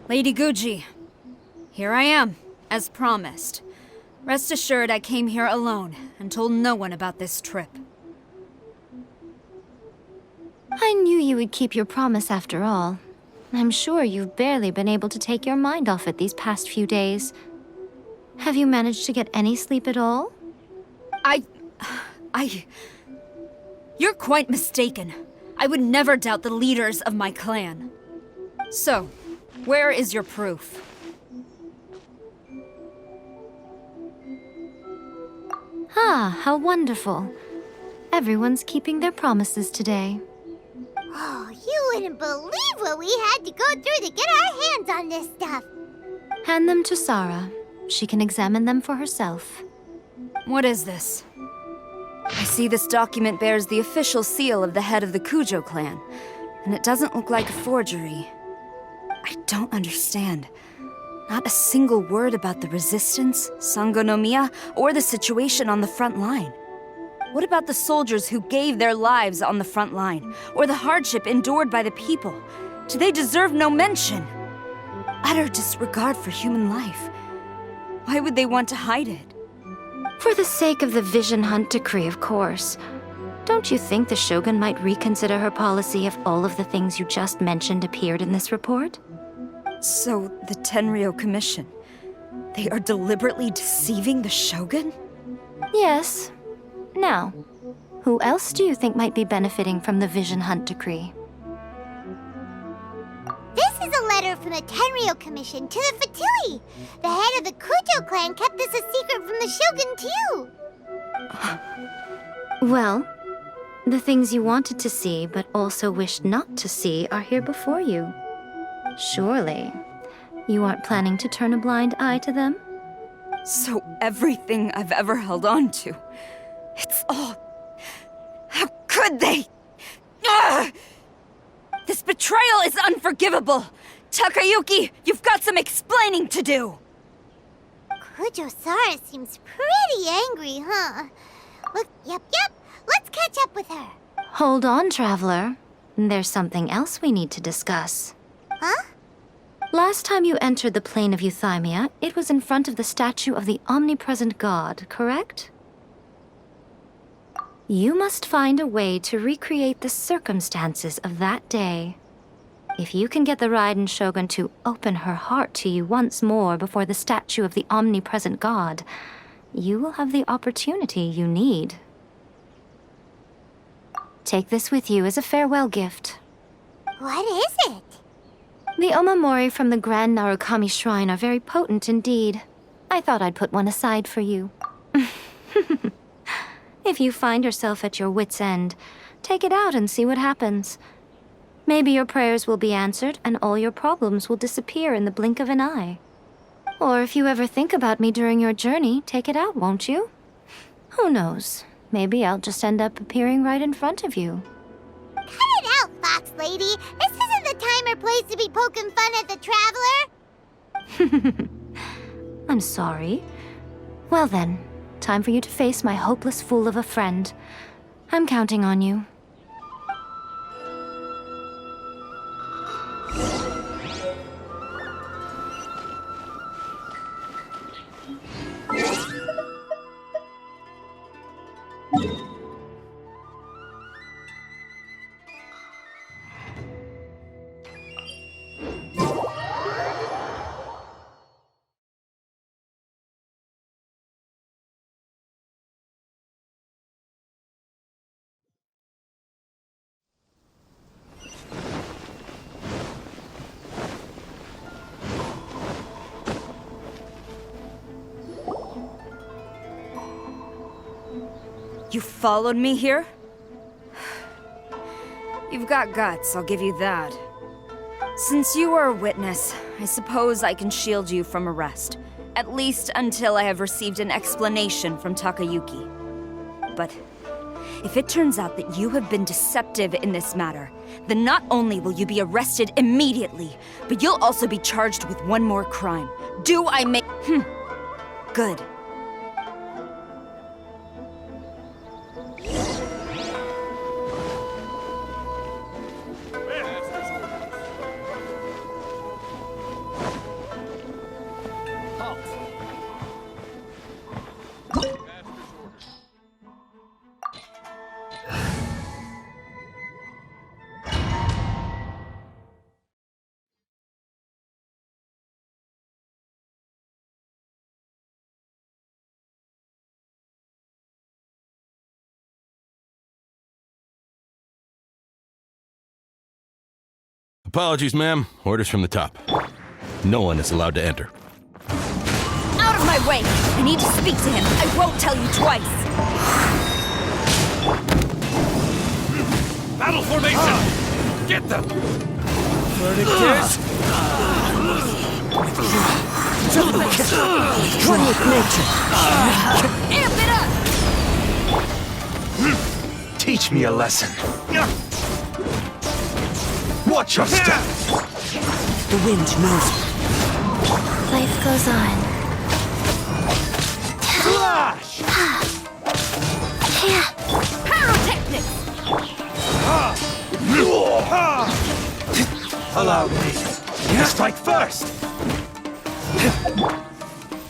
Lady Guji, here I am, as promised. Rest assured I came here alone and told no one about this trip. I knew you would keep your promise after all. I'm sure you've barely been able to take your mind off it these past few days. Have you managed to get any sleep at all? You're quite mistaken. I would never doubt the leaders of my clan. So, where is your proof? Ah, how wonderful. Everyone's keeping their promises today. Oh, you wouldn't believe what we had to go through to get our hands on this stuff. Hand them to Sara. She can examine them for herself. What is this? I see this document bears the official seal of the head of the Kujo clan, and it doesn't look like a forgery. I don't understand. Not a single word about the resistance, Sangonomiya, or the situation on the front line. What about the soldiers who gave their lives on the front line, or the hardship endured by the people? Do they deserve no mention? Utter disregard for human life. Why would they want to hide it? For the sake of the Vision Hunt decree, of course. Don't you think the Shogun might reconsider her policy if all of the things you just mentioned appeared in this report? So, the Tenryou Commission, they are deliberately deceiving the Shogun? Yes. Now, who else do you think might be benefiting from the Vision Hunt decree? This is a letter from the Tenryou Commission to the Fatui. The head of the Kujo clan kept this a secret from the Shogun, too. Well, the things you wanted to see but also wished not to see are here before you. Surely, you aren't planning to turn a blind eye to them? So everything I've ever held on to, it's all... How could they? Ugh! This betrayal is unforgivable! Takayuki, you've got some explaining to do! Kujo Sara seems pretty angry, huh? Look, yep, let's catch up with her. Hold on, Traveler. There's something else we need to discuss. Huh? Last time you entered the plane of Euthymia, it was in front of the statue of the omnipresent god, correct? You must find a way to recreate the circumstances of that day. If you can get the Raiden Shogun to open her heart to you once more before the statue of the omnipresent god, you will have the opportunity you need. Take this with you as a farewell gift. What is it? The omamori from the Grand Narukami Shrine are very potent indeed. I thought I'd put one aside for you. If you find yourself at your wit's end, take it out and see what happens. Maybe your prayers will be answered and all your problems will disappear in the blink of an eye. Or if you ever think about me during your journey, take it out, won't you? Who knows? Maybe I'll just end up appearing right in front of you. Cut it out, Fox Lady. This isn't the time or place to be poking fun at the Traveler. I'm sorry. Well then, time for you to face my hopeless fool of a friend. I'm counting on you. You followed me here? You've got guts, I'll give you that. Since you are a witness, I suppose I can shield you from arrest. At least until I have received an explanation from Takayuki. But if it turns out that you have been deceptive in this matter, then not only will you be arrested immediately, but you'll also be charged with one more crime. Do I make... Good. Apologies, ma'am. Orders from the top. No one is allowed to enter. Out of my way! I need to speak to him. I won't tell you twice. Battle formation! Get them! Verdict One with nature. Amp it up! Teach me a lesson. Watch your step! The wind knows. Life goes on. Flash! Pyrotechnics! Allow me. Strike first!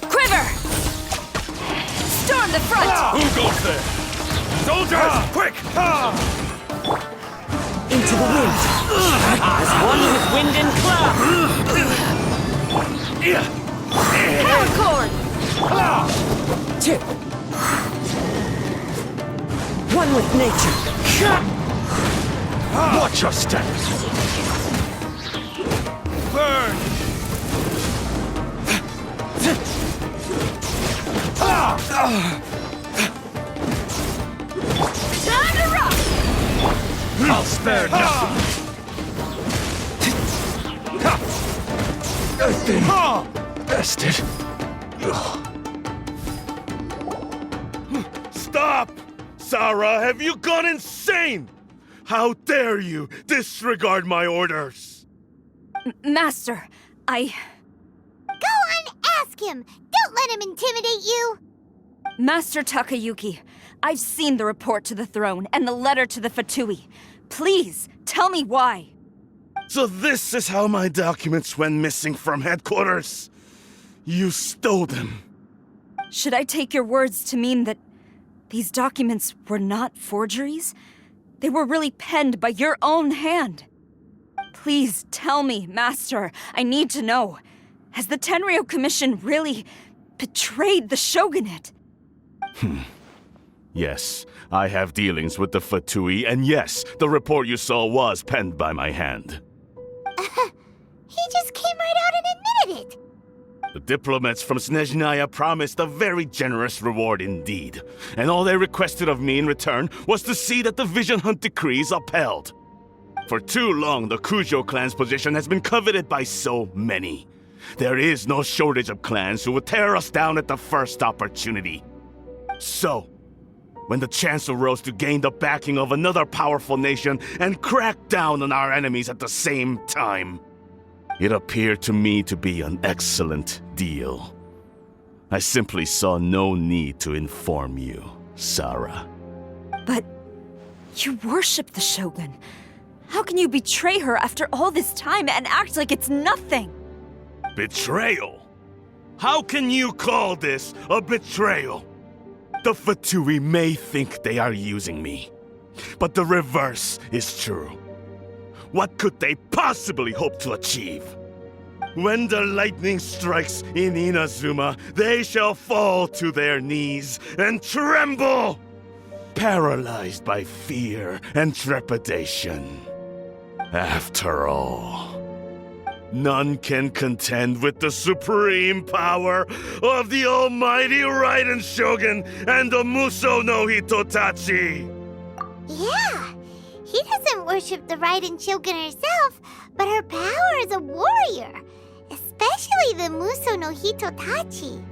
Quiver! Storm the front! Who goes there? Soldiers, quick! Into the wind. As one with wind and cloud. Paracord! Two. One with nature. Watch your step! Burn! Time to rock! I'll spare nothing! Earthen! Bested! Stop! Sara, have you gone insane? How dare you disregard my orders? Master, Go on, ask him! Don't let him intimidate you! Master Takayuki, I've seen the report to the throne and the letter to the Fatui. Please, tell me why. So this is how my documents went missing from headquarters? You stole them. Should I take your words to mean that these documents were not forgeries? They were really penned by your own hand. Please tell me, Master. I need to know. Has the Tenryou Commission really betrayed the shogunate? Yes, I have dealings with the Fatui, and yes, the report you saw was penned by my hand. He just came right out and admitted it! The diplomats from Snezhnaya promised a very generous reward indeed, and all they requested of me in return was to see that the Vision Hunt decrees upheld. For too long, the Kujo clan's position has been coveted by so many. There is no shortage of clans who would tear us down at the first opportunity. So, when the chance arose to gain the backing of another powerful nation and crack down on our enemies at the same time, it appeared to me to be an excellent deal. I simply saw no need to inform you, Sara. But you worship the Shogun. How can you betray her after all this time and act like it's nothing? Betrayal? How can you call this a betrayal? The Fatui may think they are using me, but the reverse is true. What could they possibly hope to achieve? When the lightning strikes in Inazuma, they shall fall to their knees and tremble, paralyzed by fear and trepidation. After all, None can contend with the supreme power of the almighty Raiden Shogun and the Muso no Hitotachi. Yeah, he doesn't worship the Raiden Shogun herself, but her power as a warrior, especially the Muso no Hitotachi.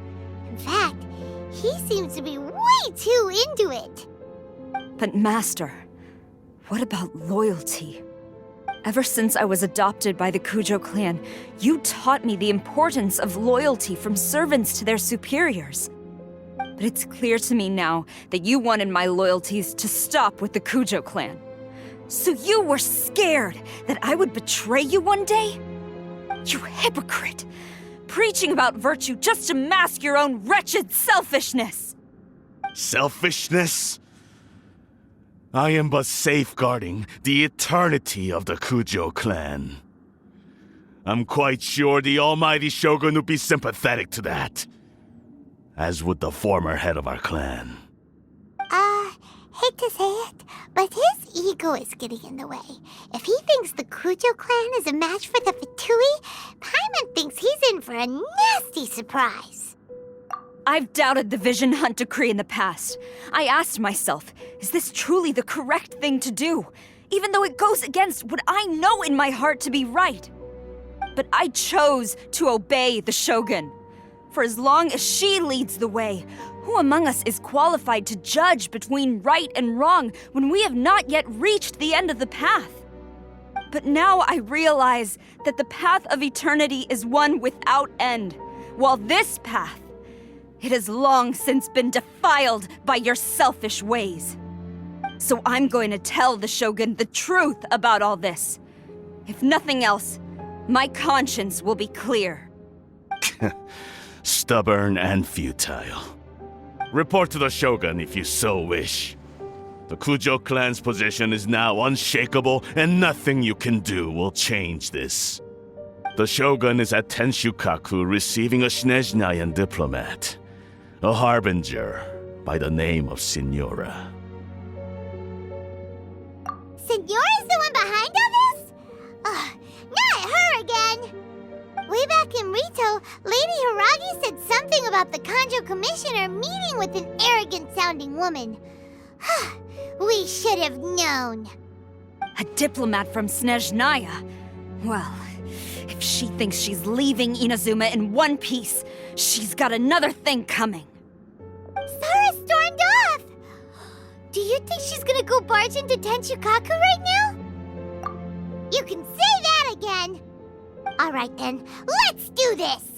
In fact, he seems to be way too into it. But Master, what about loyalty? Ever since I was adopted by the Kujo clan, you taught me the importance of loyalty from servants to their superiors. But it's clear to me now that you wanted my loyalties to stop with the Kujo clan. So you were scared that I would betray you one day? You hypocrite! Preaching about virtue just to mask your own wretched selfishness! Selfishness? I am but safeguarding the eternity of the Kujo clan. I'm quite sure the almighty Shogun would be sympathetic to that, as would the former head of our clan. Hate to say it, but his ego is getting in the way. If he thinks the Kujo clan is a match for the Fatui, Paimon thinks he's in for a nasty surprise. I've doubted the Vision Hunt decree in the past. I asked myself, is this truly the correct thing to do? Even though it goes against what I know in my heart to be right. But I chose to obey the Shogun. For as long as she leads the way, who among us is qualified to judge between right and wrong when we have not yet reached the end of the path? But now I realize that the path of eternity is one without end, while this path, it has long since been defiled by your selfish ways. So I'm going to tell the Shogun the truth about all this. If nothing else, my conscience will be clear. Stubborn and futile. Report to the Shogun if you so wish. The Kujo clan's position is now unshakable, and nothing you can do will change this. The Shogun is at Tenshukaku receiving a Snezhnayan diplomat, a harbinger by the name of Signora. Signora's the one behind all this? Not her again! Way back in Rito, Lady Hiragi said something about the Kanjo Commissioner meeting with an arrogant-sounding woman. We should have known. A diplomat from Snezhnaya? Well, if she thinks she's leaving Inazuma in one piece, she's got another thing coming. Sara stormed off! Do you think she's gonna go barge into Tenshukaku right now? You can say that again! Alright then, let's do this!